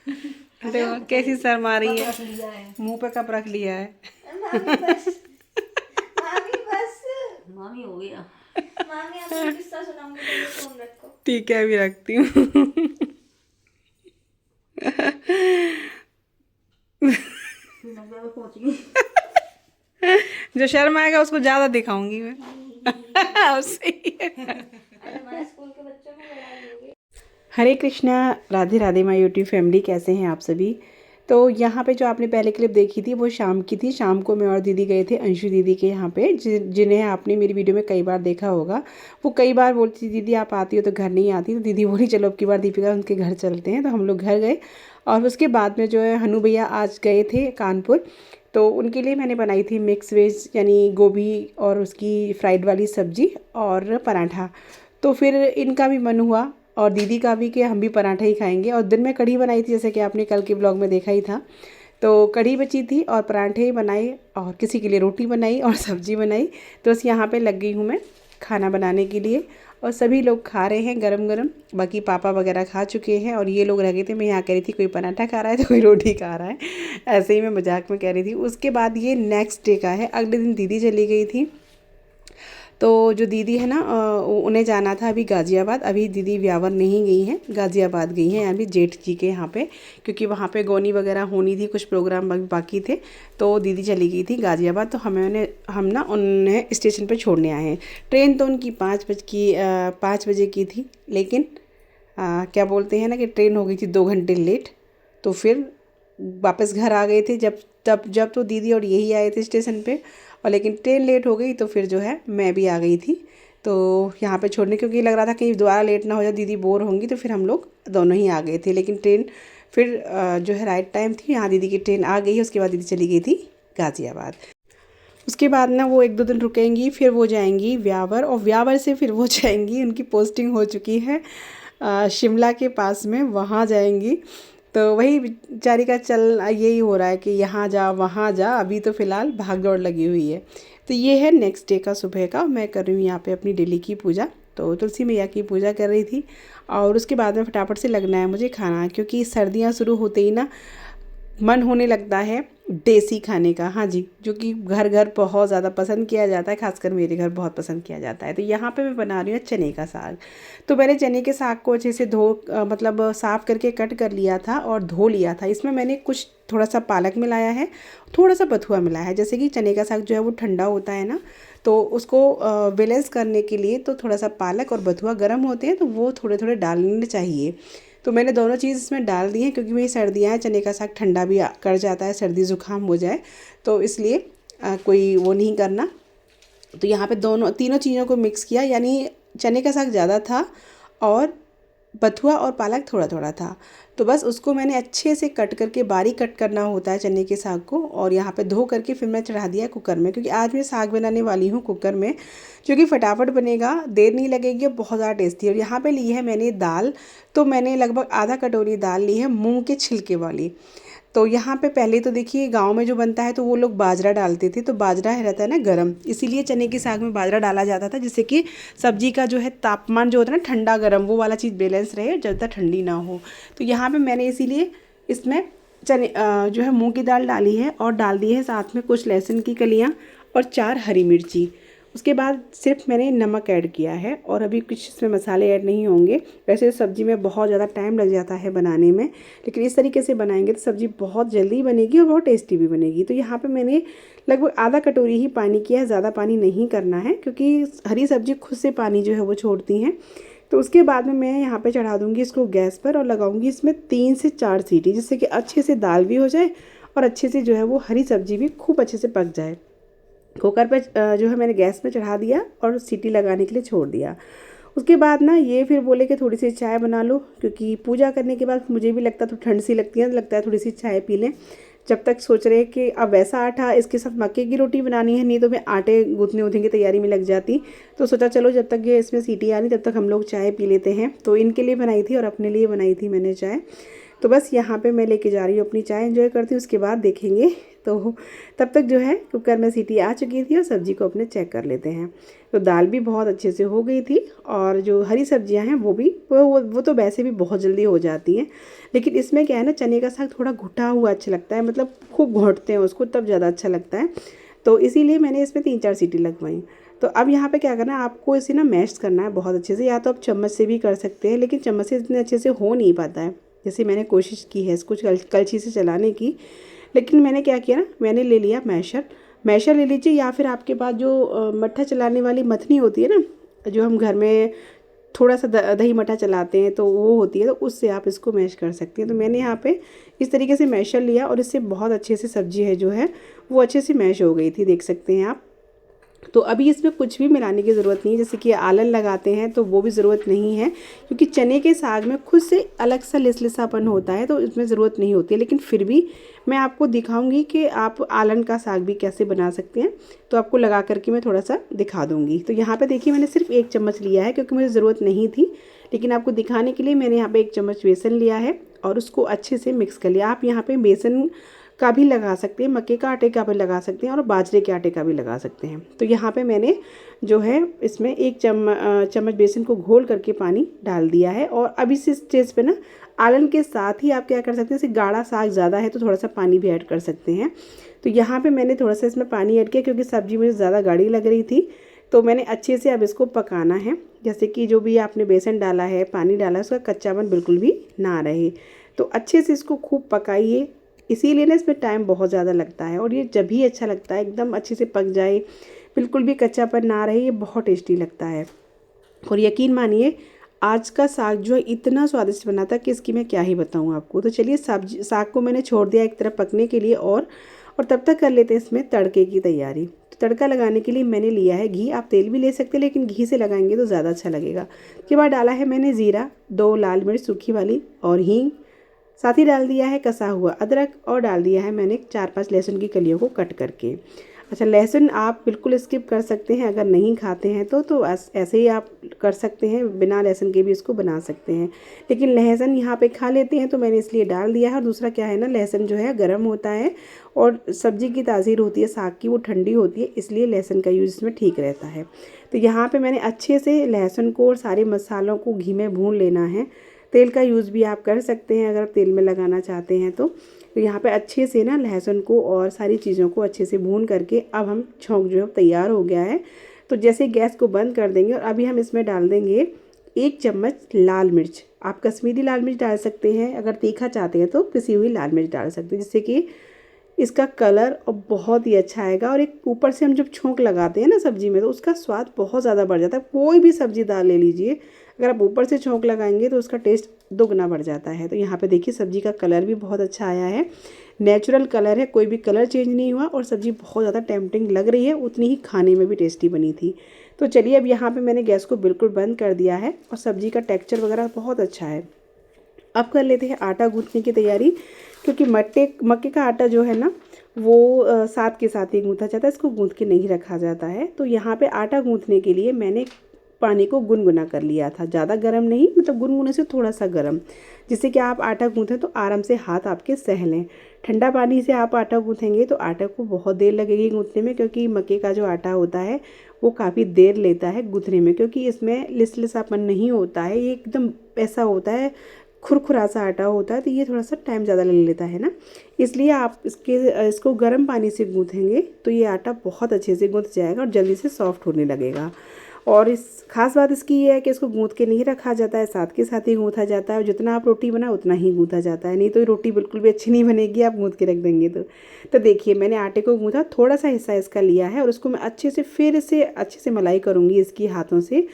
देखो कैसी शर्म आ रही रख है, लिया है। मुंह पे कप रख लिया है। मामी बस, मामी बस, मामी हो गया। मामी आपको किस्सा सुनाऊंगी, पहले फोन रखो। ठीक है अभी रखती हूँ। फिर मैं घर पहुंच गई। जो शर्म आएगा उसको ज्यादा दिखाऊंगी मैं। उससे ही है। अरे हमारे स्कूल के बच्चों में लड़ाई हो गई। Hare Krishna, Radhe Radhe my YouTube family, कैसे हैं आप सभी। तो यहाँ पे जो आपने पहले क्लिप देखी थी वो शाम की थी। शाम को मैं और दीदी गए थे अंशु दीदी के यहाँ पे, जिन्हें आपने मेरी वीडियो में कई बार देखा होगा। वो कई बार बोलती थी दीदी आप आती हो तो घर नहीं आती, तो दीदी बोली चलो अब की बार दीपिका उनके घर चलते हैं। तो हम लोग घर गए और उसके बाद में जो है हनु भैया आज गए थे कानपुर, तो उनके लिए मैंने बनाई थी मिक्स वेज, यानी गोभी और उसकी फ्राइड वाली सब्जी और पराठा। तो फिर इनका भी मन हुआ और दीदी का भी कि हम भी पराठा ही खाएंगे। और दिन में कढ़ी बनाई थी, जैसे कि आपने कल के ब्लॉग में देखा ही था। तो कढ़ी बची थी और पराठे बनाए और किसी के लिए रोटी बनाई और सब्जी बनाई। तो बस यहाँ पे लग गई हूँ मैं खाना बनाने के लिए और सभी लोग खा रहे हैं गरम गरम। बाकी पापा वगैरह खा चुके हैं और ये लोग रह गए थे। मैं यहाँ कह रही थी कोई पराठा खा रहा है तो कोई रोटी खा रहा है, ऐसे ही मैं मजाक में कह रही थी। उसके बाद ये नेक्स्ट डे का है, अगले दिन दीदी चली गई थी। तो जो दीदी है ना उन्हें जाना था अभी गाज़ियाबाद। अभी दीदी व्यावर नहीं गई हैं, गाज़ियाबाद गई हैं अभी जेठ जी के यहाँ पे, क्योंकि वहाँ पे गोनी वगैरह होनी थी, कुछ प्रोग्राम बाकी थे। तो दीदी चली गई थी गाज़ियाबाद। तो हम ना उन्हें स्टेशन पे छोड़ने आए हैं। ट्रेन तो उनकी 5 बजे की थी, लेकिन क्या बोलते हैं ना कि ट्रेन हो गई थी 2 घंटे लेट। तो फिर वापस घर आ गए थे जब तो दीदी और यही आए थे स्टेशन पे। और लेकिन ट्रेन लेट हो गई तो फिर जो है मैं भी आ गई थी तो यहाँ पे छोड़ने, क्योंकि लग रहा था कि दोबारा लेट ना हो जाए, दीदी बोर होंगी। तो फिर हम लोग दोनों ही आ गए थे। लेकिन ट्रेन फिर जो है राइट टाइम थी, यहाँ दीदी की ट्रेन आ गई है। उसके बाद दीदी चली गई थी गाज़ियाबाद। उसके बाद ना वो 1-2 दिन रुकेंगी, फिर वो जाएंगी व्यावर और व्यावर से फिर वो जाएंगी, उनकी पोस्टिंग हो चुकी है शिमला के पास में, वहाँ जाएंगी। तो वही बेचारी का चल यही हो रहा है कि यहाँ जा वहाँ जा, अभी तो फ़िलहाल भाग दौड़ लगी हुई है। तो ये है नेक्स्ट डे का सुबह का। मैं कर रही हूँ यहाँ पे अपनी डेली की पूजा। तो तुलसी मैया की पूजा कर रही थी और उसके बाद में फटाफट से लगना है मुझे खाना, क्योंकि सर्दियाँ शुरू होते ही ना मन होने लगता है देसी खाने का। हाँ जी, जो कि घर घर बहुत ज़्यादा पसंद किया जाता है, खासकर मेरे घर बहुत पसंद किया जाता है। तो यहाँ पे मैं बना रही हूँ चने का साग। तो मैंने चने के साग को अच्छे से मतलब साफ़ करके कट कर लिया था और धो लिया था। इसमें मैंने कुछ थोड़ा सा पालक मिलाया है, थोड़ा सा बथुआ मिलाया है। जैसे कि चने का साग जो है वो ठंडा होता है ना, तो उसको बैलेंस करने के लिए तो थोड़ा सा पालक और बथुआ गर्म होते हैं तो वो थोड़े थोड़े डालने चाहिए। तो मैंने दोनों चीज़ इसमें डाल दी है, क्योंकि वही सर्दियाँ हैं, चने का साग ठंडा भी कर जाता है, सर्दी ज़ुकाम हो जाए तो इसलिए कोई वो नहीं करना। तो यहाँ पे तीनों चीज़ों को मिक्स किया, यानी चने का साग ज़्यादा था और बथुआ और पालक थोड़ा थोड़ा था। तो बस उसको मैंने अच्छे से कट करके, बारीक कट करना होता है चने के साग को, और यहाँ पे धो करके फिर मैं चढ़ा दिया कुकर में, क्योंकि आज मैं साग बनाने वाली हूँ कुकर में, जो कि फटाफट बनेगा, देर नहीं लगेगी और बहुत ज़्यादा टेस्टी है। और यहाँ पे ली है मैंने दाल, तो मैंने लगभग आधा कटोरी दाल ली है मूँग के छिलके वाली। तो यहाँ पे पहले तो देखिए गांव में जो बनता है तो वो लोग बाजरा डालते थे, तो बाजरा रहता है ना गरम, इसीलिए चने के साग में बाजरा डाला जाता था, जिससे कि सब्जी का जो है तापमान जो होता है ना ठंडा गरम, वो वाला चीज़ बैलेंस रहे, जब तक ठंडी ना हो। तो यहाँ पे मैंने इसीलिए इसमें चने जो है मूँग की दाल डाली है और डाल दी है साथ में कुछ लहसुन की कलियाँ और 4 हरी मिर्ची। उसके बाद सिर्फ मैंने नमक ऐड किया है और अभी कुछ इसमें मसाले ऐड नहीं होंगे। वैसे सब्ज़ी में बहुत ज़्यादा टाइम लग जाता है बनाने में, लेकिन इस तरीके से बनाएंगे तो सब्ज़ी बहुत जल्दी बनेगी और बहुत टेस्टी भी बनेगी। तो यहाँ पे मैंने लगभग आधा कटोरी ही पानी किया है, ज़्यादा पानी नहीं करना है, क्योंकि हरी सब्ज़ी खुद से पानी जो है वो छोड़ती हैं। तो उसके बाद में मैं यहाँ पे चढ़ा दूँगी इसको गैस पर और लगाऊँगी इसमें 3 से 4 सीटी, जिससे कि अच्छे से दाल भी हो जाए और अच्छे से जो है वो हरी सब्ज़ी भी खूब अच्छे से पक जाए। कुकर पे जो है मैंने गैस पे चढ़ा दिया और सीटी लगाने के लिए छोड़ दिया। उसके बाद ना ये फिर बोले कि थोड़ी सी चाय बना लो, क्योंकि पूजा करने के बाद मुझे भी लगता है तो ठंड सी लगती है, लगता है थोड़ी सी चाय पी लें। जब तक सोच रहे कि अब वैसा आटा इसके साथ मक्के की रोटी बनानी है, नहीं तो मैं आटे गूँथने उथने की तैयारी में लग जाती। तो सोचा चलो जब तक ये इसमें सीटी आ रही तब तक हम लोग चाय पी लेते हैं। तो इनके लिए बनाई थी और अपने लिए बनाई थी मैंने चाय। तो बस यहाँ पे मैं लेके जा रही हूँ अपनी चाय, एंजॉय करती हूँ। उसके बाद देखेंगे तो तब तक जो है कुकर में सीटी आ चुकी थी और सब्ज़ी को अपने चेक कर लेते हैं। तो दाल भी बहुत अच्छे से हो गई थी और जो हरी सब्जियां हैं वो भी वो तो वैसे भी बहुत जल्दी हो जाती हैं, लेकिन इसमें क्या है ना, चने का साग थोड़ा घुटा हुआ अच्छा लगता है, मतलब खूब घोंटते हैं उसको तब ज़्यादा अच्छा लगता है। तो इसीलिए मैंने इसमें 3-4 सीटी लगवाई। तो अब यहाँ पे क्या करना है, आपको इसे ना मैश करना है बहुत अच्छे से, या तो आप चम्मच से भी कर सकते हैं, लेकिन चम्मच से इतने अच्छे से हो नहीं पाता है। जैसे मैंने कोशिश की है इसको कलछी से चलाने की, लेकिन मैंने क्या किया ना, मैंने ले लिया मैशर ले लीजिए, या फिर आपके पास जो मट्ठा चलाने वाली मथनी होती है ना, जो हम घर में थोड़ा सा दही मट्ठा चलाते हैं तो वो होती है, तो उससे आप इसको मैश कर सकते हैं। तो मैंने यहाँ पे इस तरीके से मैशर लिया और इससे बहुत अच्छे से सब्जी है जो है वो अच्छे से मैश हो गई थी, देख सकते हैं आप। तो अभी इसमें कुछ भी मिलाने की ज़रूरत नहीं है, जैसे कि आलन लगाते हैं तो वो भी ज़रूरत नहीं है, क्योंकि चने के साग में खुद से अलग सा लिसलिसापन होता है, तो इसमें ज़रूरत नहीं होती है। लेकिन फिर भी मैं आपको दिखाऊंगी कि आप आलन का साग भी कैसे बना सकते हैं, तो आपको लगा करके मैं थोड़ा सा दिखा दूँगी। तो यहाँ पर देखिए मैंने सिर्फ 1 चम्मच लिया है, क्योंकि मुझे ज़रूरत नहीं थी, लेकिन आपको दिखाने के लिए मैंने यहाँ पर 1 चम्मच बेसन लिया है और उसको अच्छे से मिक्स कर लिया। आप यहाँ पर बेसन का भी लगा सकते हैं, मक्के का आटे का भी लगा सकते हैं और बाजरे के आटे का भी लगा सकते हैं। तो यहाँ पे मैंने जो है इसमें 1 चम्मच बेसन को घोल करके पानी डाल दिया है। और अब इस स्टेज पे ना आलन के साथ ही आप क्या कर सकते हैं, जैसे गाढ़ा साग ज़्यादा है तो थोड़ा सा पानी भी ऐड कर सकते हैं। तो यहाँ पर मैंने थोड़ा सा इसमें पानी ऐड किया, क्योंकि सब्ज़ी मुझे ज़्यादा गाढ़ी लग रही थी। तो मैंने अच्छे से अब इसको पकाना है, जैसे कि जो भी आपने बेसन डाला है, पानी डाला है, उसका कच्चापन बिल्कुल भी ना रहे। तो अच्छे से इसको खूब पकाइए, इसीलिए ना इसमें टाइम बहुत ज़्यादा लगता है, और ये जब भी अच्छा लगता है, एकदम अच्छे से पक जाए, बिल्कुल भी कच्चापन ना रहे, ये बहुत टेस्टी लगता है। और यकीन मानिए आज का साग जो है इतना स्वादिष्ट बना था कि इसकी मैं क्या ही बताऊँ आपको। तो चलिए साग को मैंने छोड़ दिया एक तरफ पकने के लिए, और तब तक कर लेते हैं इसमें तड़के की तैयारी। तो तड़का लगाने के लिए मैंने लिया है घी, आप तेल भी ले सकते हैं, लेकिन घी से लगाएंगे तो ज़्यादा अच्छा लगेगा। उसके बाद डाला है मैंने ज़ीरा, 2 लाल मिर्च सूखी वाली और हींग, साथ ही डाल दिया है कसा हुआ अदरक, और डाल दिया है मैंने 4-5 लहसुन की कलियों को कट करके। अच्छा, लहसुन आप बिल्कुल स्किप कर सकते हैं, अगर नहीं खाते हैं तो ऐसे ही आप कर सकते हैं, बिना लहसुन के भी इसको बना सकते हैं, लेकिन लहसुन यहाँ पे खा लेते हैं तो मैंने इसलिए डाल दिया है। और दूसरा क्या है ना, लहसुन जो है गर्म होता है और सब्ज़ी की तासीर होती है साग की, वो ठंडी होती है, इसलिए लहसुन का यूज़ इसमें ठीक रहता है। तो यहाँ पर मैंने अच्छे से लहसुन को और सारे मसालों को घी में भून लेना है। तेल का यूज़ भी आप कर सकते हैं अगर आप तेल में लगाना चाहते हैं तो। यहाँ पे अच्छे से ना लहसुन को और सारी चीज़ों को अच्छे से भून करके अब हम छौंक जो है तैयार हो गया है। तो जैसे गैस को बंद कर देंगे और अभी हम इसमें डाल देंगे 1 चम्मच लाल मिर्च। आप कश्मीरी लाल मिर्च डाल सकते हैं, अगर तीखा चाहते हैं तो पिसी हुई लाल मिर्च डाल सकते हैं, जिससे कि इसका कलर और बहुत ही अच्छा आएगा। और एक ऊपर से हम जब छौंक लगाते हैं ना सब्ज़ी में, तो उसका स्वाद बहुत ज़्यादा बढ़ जाता है। कोई भी सब्ज़ी दाल ले लीजिए, अगर आप ऊपर से छौंक लगाएंगे तो उसका टेस्ट दोगुना बढ़ जाता है। तो यहाँ पे देखिए सब्ज़ी का कलर भी बहुत अच्छा आया है, नेचुरल कलर है, कोई भी कलर चेंज नहीं हुआ, और सब्ज़ी बहुत ज़्यादा टेम्पटिंग लग रही है, उतनी ही खाने में भी टेस्टी बनी थी। तो चलिए अब यहाँ पे मैंने गैस को बिल्कुल बंद कर दिया है और सब्ज़ी का टेक्स्चर वगैरह बहुत अच्छा है। अब कर लेते हैं आटा गूँथने की तैयारी, क्योंकि मक्के का आटा जो है ना वो साथ के साथ ही गूँथा जाता है, इसको गूँथ के नहीं रखा जाता है। तो यहाँ पे आटा गूँथने के लिए मैंने पानी को गुनगुना कर लिया था, ज़्यादा गर्म नहीं, मतलब गुनगुने से थोड़ा सा गर्म, जिससे कि आप आटा गूँथें तो आराम से हाथ आपके सह लें। ठंडा पानी से आप आटा गूँथेंगे तो आटा को बहुत देर लगेगी गूँथने में, क्योंकि मक्के का जो आटा होता है वो काफ़ी देर लेता है गूँथने में, क्योंकि इसमें लिसलिसापन नहीं होता है, ये एकदम ऐसा होता है खुरखुरा सा आटा होता है, तो ये थोड़ा सा टाइम ज़्यादा ले लेता है ना, इसलिए आप इसको गर्म पानी से गूँथेंगे तो ये आटा बहुत अच्छे से गूँथ जाएगा और जल्दी से सॉफ्ट होने लगेगा। और इस खास बात इसकी ये है कि इसको गूँथ के नहीं रखा जाता है, साथ के साथ ही गूँथा जाता है, और जितना आप रोटी बनाए उतना ही गूँथा जाता है, नहीं तो रोटी बिल्कुल भी अच्छी नहीं बनेगी आप गूँथ के रख देंगे तो देखिए मैंने आटे को गूँथा, थोड़ा सा हिस्सा इसका लिया है और उसको मैं अच्छे से फिर से अच्छे से मलाई करूँगी इसकी हाथों से,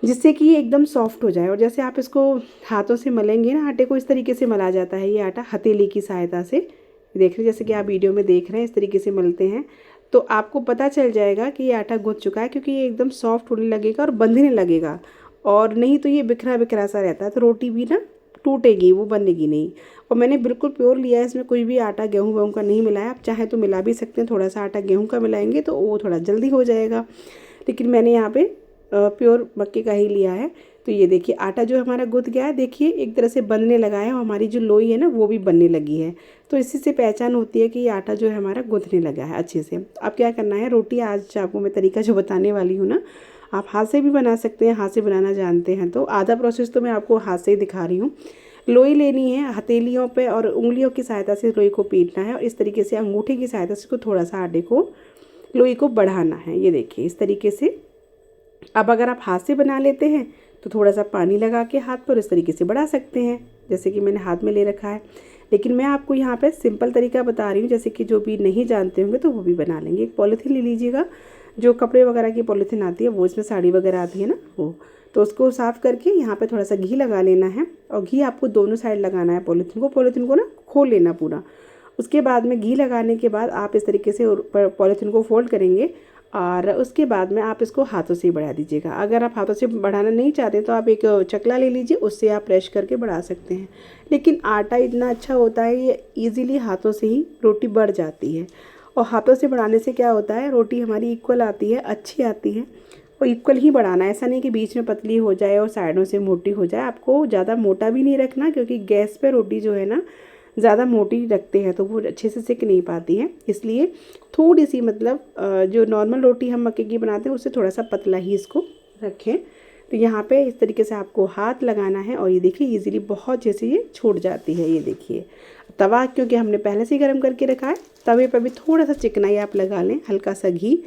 जिससे कि ये एकदम सॉफ्ट हो जाए। और जैसे आप इसको हाथों से मलेंगे ना आटे को, इस तरीके से मला जाता है ये आटा हथेली की सहायता से। देख रहे जैसे कि आप वीडियो में देख रहे हैं, इस तरीके से मलते हैं तो आपको पता चल जाएगा कि ये आटा गूँथ चुका है, क्योंकि ये एकदम सॉफ्ट होने लगेगा और बंधने लगेगा, और नहीं तो ये बिखरा बिखरा सा रहता है, तो रोटी भी ना टूटेगी, वो बनेगी नहीं। और मैंने बिल्कुल प्योर लिया है, इसमें कोई भी आटा गेहूँ वेहूँ का नहीं मिलाया। आप चाहें तो मिला भी सकते हैं, थोड़ा सा आटा गेहूँ का मिलाएंगे तो वो थोड़ा जल्दी हो जाएगा, लेकिन मैंने यहाँ पे प्योर मक्के का ही लिया है। तो ये देखिए आटा जो हमारा गूँथ गया है, देखिए एक तरह से बनने लगा है और हमारी जो लोई है ना वो भी बनने लगी है। तो इसी से पहचान होती है कि ये आटा जो है हमारा गूँथने लगा है अच्छे से। अब क्या करना है, रोटी आज आपको मैं तरीका जो बताने वाली हूँ ना, आप हाथ से भी बना सकते हैं, हाथ से बनाना जानते हैं तो आधा प्रोसेस तो मैं आपको हाथ से ही दिखा रही हूँ। लोई लेनी है, हथेलियों पे और उंगलियों की सहायता से लोई को पीटना है और इस तरीके से अंगूठे की सहायता से इसको थोड़ा सा आटे को, लोई को बढ़ाना है। ये देखिए इस तरीके से। अब अगर आप हाथ से बना लेते हैं तो थोड़ा सा पानी लगा के हाथ पर इस तरीके से बढ़ा सकते हैं, जैसे कि मैंने हाथ में ले रखा है। लेकिन मैं आपको यहाँ पे सिंपल तरीका बता रही हूँ, जैसे कि जो भी नहीं जानते होंगे तो वो भी बना लेंगे। एक पॉलीथीन ले लीजिएगा, जो कपड़े वगैरह की पॉलीथीन आती है वो, इसमें साड़ी वगैरह आती है ना वो, तो उसको साफ़ करके यहाँ पे थोड़ा सा घी लगा लेना है और घी आपको दोनों साइड लगाना है पॉलीथीन को ना खोल लेना पूरा। उसके बाद में घी लगाने के बाद आप इस तरीके से पॉलीथीन को फोल्ड करेंगे और उसके बाद में आप इसको हाथों से ही बढ़ा दीजिएगा। अगर आप हाथों से बढ़ाना नहीं चाहते तो आप एक चकला ले लीजिए, उससे आप प्रेस करके बढ़ा सकते हैं। लेकिन आटा इतना अच्छा होता है, ये ईज़िली हाथों से ही रोटी बढ़ जाती है। और हाथों से बढ़ाने से क्या होता है, रोटी हमारी इक्वल आती है, अच्छी आती है। और इक्वल ही बढ़ाना है, ऐसा नहीं कि बीच में पतली हो जाए और साइडों से मोटी हो जाए। आपको ज़्यादा मोटा भी नहीं रखना, क्योंकि गैस पे रोटी जो है ना ज़्यादा मोटी रखते हैं तो वो अच्छे से सिक नहीं पाती है। इसलिए थोड़ी सी मतलब जो नॉर्मल रोटी हम मक्के की बनाते हैं उससे थोड़ा सा पतला ही इसको रखें। तो यहाँ पे इस तरीके से आपको हाथ लगाना है और ये देखिए इजीली बहुत जैसे ये छूट जाती है। ये देखिए तवा क्योंकि हमने पहले से ही गर्म करके रखा है, तवे पर भी थोड़ा सा चिकनाई आप लगा लें, हल्का सा घी,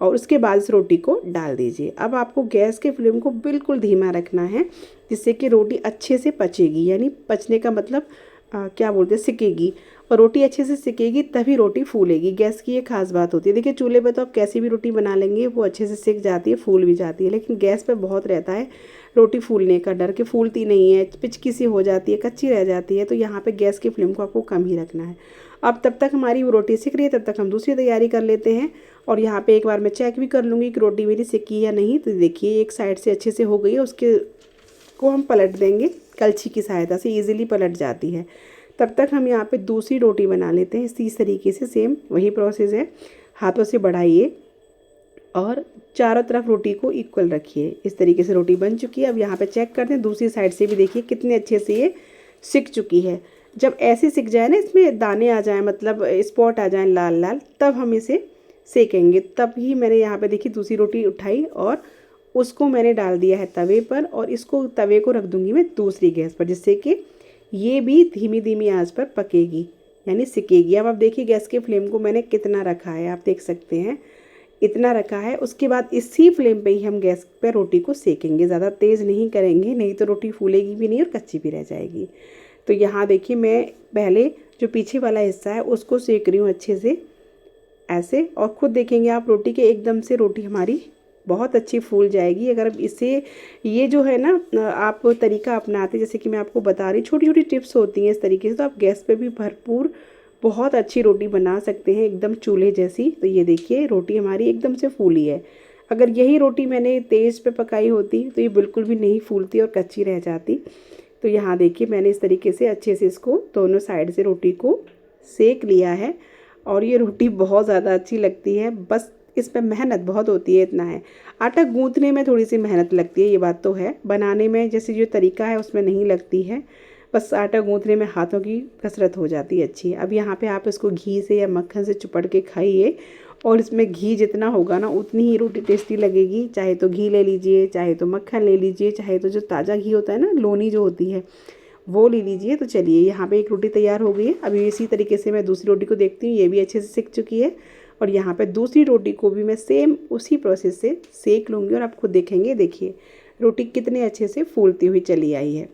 और उसके बाद इस रोटी को डाल दीजिए। अब आपको गैस के फ्लेम को बिल्कुल धीमा रखना है, जिससे कि रोटी अच्छे से पचेगी। यानी पचने का मतलब क्या बोलते हैं, सिकेगी। और रोटी अच्छे से सिकेगी तभी रोटी फूलेगी। गैस की ये खास बात होती है। देखिए चूल्हे पे तो आप कैसी भी रोटी बना लेंगे वो अच्छे से सिक जाती है, फूल भी जाती है, लेकिन गैस पे बहुत रहता है रोटी फूलने का डर, कि फूलती नहीं है, पिचकी सी हो जाती है, कच्ची रह जाती है। तो यहाँ पे गैस की फ्लेम को आपको कम ही रखना है। अब तब तक हमारी वो रोटी सिक रही है, तब तक हम दूसरी तैयारी कर लेते हैं। और यहाँ पे एक बार मैं चेक भी कर लूँगी कि रोटी मेरी सिकी या नहीं। तो देखिए एक साइड से अच्छे से हो गई है, उसके को हम पलट देंगे कलछी की सहायता से, ईजिली पलट जाती है। तब तक हम यहाँ पे दूसरी रोटी बना लेते हैं। इसी तरीके से सेम वही प्रोसेस है, हाथों से बढ़ाइए और चारों तरफ रोटी को इक्वल रखिए। इस तरीके से रोटी बन चुकी है। अब यहाँ पे चेक करते हैं दूसरी साइड से भी, देखिए कितने अच्छे से ये सिक चुकी है। जब ऐसे सिक जाए ना, इसमें दाने आ जाए, मतलब स्पॉट आ जाए लाल लाल, तब हम इसे सेकेंगे। तब ही मैंने यहाँ पे देखिए दूसरी रोटी उठाई और उसको मैंने डाल दिया है तवे पर, और इसको तवे को रख दूँगी मैं दूसरी गैस पर, जिससे कि ये भी धीमी धीमी आंच पर पकेगी, यानी सिकेगी। अब आप देखिए गैस के फ्लेम को मैंने कितना रखा है, आप देख सकते हैं इतना रखा है। उसके बाद इसी फ्लेम पे ही हम गैस पर रोटी को सेकेंगे, ज़्यादा तेज़ नहीं करेंगे, नहीं तो रोटी फूलेगी भी नहीं और कच्ची भी रह जाएगी। तो यहाँ देखिए मैं पहले जो पीछे वाला हिस्सा है उसको सेक रही हूँ अच्छे से ऐसे, और ख़ुद देखेंगे आप रोटी के एकदम से रोटी हमारी बहुत अच्छी फूल जाएगी। अगर इससे ये जो है ना आप तरीका अपनाते, जैसे कि मैं आपको बता रही, छोटी छोटी टिप्स होती हैं इस तरीके से, तो आप गैस पे भी भरपूर बहुत अच्छी रोटी बना सकते हैं, एकदम चूल्हे जैसी। तो ये देखिए रोटी हमारी एकदम से फूली है। अगर यही रोटी मैंने तेज़ पे पकाई होती तो ये बिल्कुल भी नहीं फूलती और कच्ची रह जाती। तो यहाँ देखिए मैंने इस तरीके से अच्छे से इसको दोनों साइड से रोटी को सेक लिया है, और ये रोटी बहुत ज़्यादा अच्छी लगती है। बस इस पर मेहनत बहुत होती है, इतना है। आटा गूँथने में थोड़ी सी मेहनत लगती है, ये बात तो है। बनाने में जैसे जो तरीका है उसमें नहीं लगती है, बस आटा गूँथने में हाथों की कसरत हो जाती है अच्छी। अब यहाँ पे आप इसको घी से या मक्खन से चुपड़ के खाइए, और इसमें घी जितना होगा ना उतनी ही रोटी टेस्टी लगेगी। चाहे तो घी ले लीजिए, चाहे तो मक्खन ले लीजिए, चाहे तो जो ताज़ा घी होता है ना, लोनी जो होती है वो ले लीजिए। तो चलिए यहाँ पे एक रोटी तैयार हो गई है। अभी इसी तरीके से मैं दूसरी रोटी को देखती हूँ, ये भी अच्छे से सिक चुकी है। और यहाँ पे दूसरी रोटी को भी मैं सेम उसी प्रोसेस से सेक लूँगी, और आप खुद देखेंगे, देखिए रोटी कितने अच्छे से फूलती हुई चली आई है।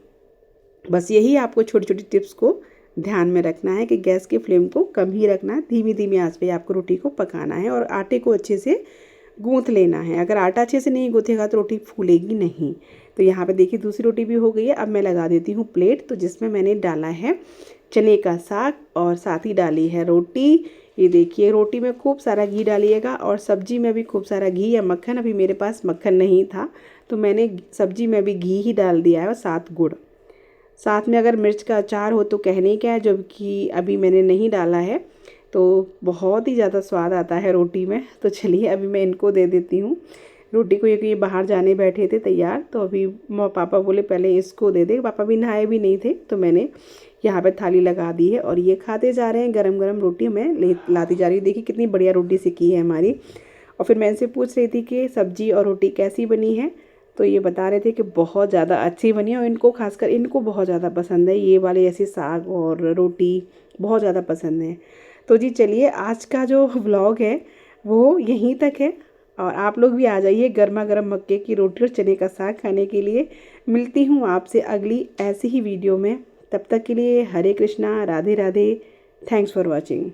बस यही आपको छोटी छोटी टिप्स को ध्यान में रखना है कि गैस के फ्लेम को कम ही रखना है, धीमी धीमी आंच पे आपको रोटी को पकाना है और आटे को अच्छे से गूँथ लेना है। अगर आटा अच्छे से नहीं गूँथेगा तो रोटी फूलेगी नहीं। तो यहाँ पे देखिए दूसरी रोटी भी हो गई है। अब मैं लगा देती हूँ प्लेट, तो जिसमें मैंने डाला है चने का साग और साथ ही डाली है रोटी। ये देखिए रोटी में खूब सारा घी डालिएगा, और सब्जी में भी खूब सारा घी या मक्खन, अभी मेरे पास मक्खन नहीं था तो मैंने सब्जी में भी घी ही डाल दिया है, और साथ गुड़। साथ में अगर मिर्च का अचार हो तो कहने क्या है, जो कि अभी मैंने नहीं डाला है, तो बहुत ही ज़्यादा स्वाद आता है रोटी में। तो चलिए अभी मैं इनको दे देती हूँ। रोटी को ये बाहर जाने बैठे थे तैयार, तो अभी पापा बोले पहले इसको दे दे। पापा भी नहाए भी नहीं थे, तो मैंने यहाँ पे थाली लगा दी है और ये खाते जा रहे हैं। गरम गरम रोटी मैं लाती जा रही हूँ। देखिए कितनी बढ़िया रोटी सिकी है हमारी। और फिर मैं इनसे पूछ रही थी कि सब्जी और रोटी कैसी बनी है, तो ये बता रहे थे कि बहुत ज़्यादा अच्छी बनी है और इनको खासकर इनको बहुत ज़्यादा पसंद है। ये वाले ऐसे साग और रोटी बहुत ज़्यादा पसंद है। तो जी चलिए, आज का जो व्लॉग है वो यहीं तक है और आप लोग भी आ जाइए गर्मा गर्म मक्के की रोटी और चने का साग खाने के लिए। मिलती हूँ आपसे अगली ऐसी ही वीडियो में। तब तक के लिए Hare Krishna, Radhe Radhe. Thanks for watching.